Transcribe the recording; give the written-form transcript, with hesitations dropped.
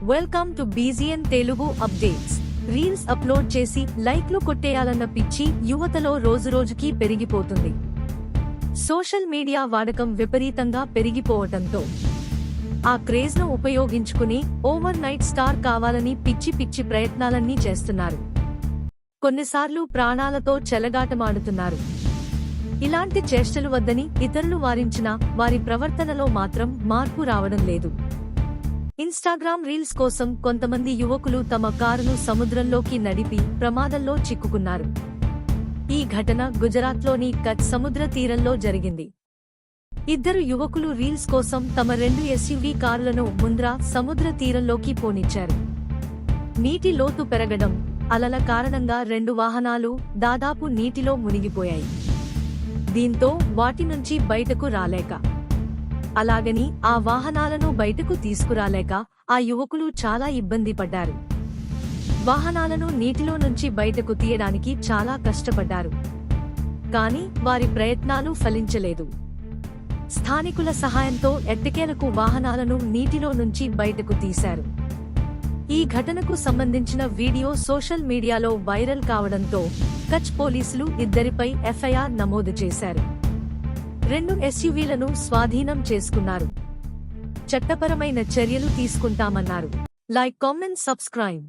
Welcome to బీజీఎన్ Telugu updates. Reels upload చేసి లైక్లు కొట్టేయాలన్న పిచ్చి యువతలో రోజురోజుకీ పెరిగిపోతుంది. సోషల్ మీడియా వాడకం విపరీతంగా పెరిగిపోవటంతో ఆ క్రేజ్ను ఉపయోగించుకుని ఓవర్ నైట్ స్టార్ కావాలని పిచ్చి పిచ్చి ప్రయత్నాలన్నీ చేస్తున్నారు. కొన్నిసార్లు ప్రాణాలతో చెలగాటమాడుతున్నారు. ఇలాంటి చేష్టలు వద్దని ఇతరులు వారించినా వారి ప్రవర్తనలో మాత్రం మార్పు రావడం లేదు. ఇన్స్టాగ్రామ్ రీల్స్ కోసం కొంతమంది యువకులు తమ కారును సముద్రంలోకి నడిపి ప్రమాదంలో చిక్కుకున్నారు. ఈ ఘటన గుజరాత్లోని కచ్ సముద్ర తీరంలో జరిగింది. ఇద్దరు యువకులు రీల్స్ కోసం తమ 2 ఎస్యూవీ కారులను ముంద్రా సముద్ర తీరంలోకి పోనిచ్చారు. నీటి లోతు పెరగడం, అలల కారణంగా 2 వాహనాలు దాదాపు నీటిలో మునిగిపోయాయి. దీంతో వాటి నుంచి బయటకు రాలేక, అలాగని ఆ వాహనాలను బయటకు తీసుకురాలేక ఆ యువకులు చాలా ఇబ్బంది పడ్డారు. వాహనాలను నీటిలో నుంచి బయటకు తీయడానికి చాలా కష్టపడ్డారు. కానీ వారి ప్రయత్నాలు ఫలించలేదు. స్థానికుల సహాయంతో ఎట్టకేలకు వాహనాలను నీటిలో నుంచి బయటకు తీశారు. ఈ ఘటనకు సంబంధించిన వీడియో సోషల్ మీడియాలో వైరల్ కావడంతో కచ్ పోలీసులు ఇద్దరిపై ఎఫ్ఐఆర్ నమోదు చేశారు. 2 ఎస్యూవీలను స్వాధీనం చేసుకున్నారు. చట్టపరమైన చర్యలు తీసుకుంటామన్నారు. Like, comment, subscribe.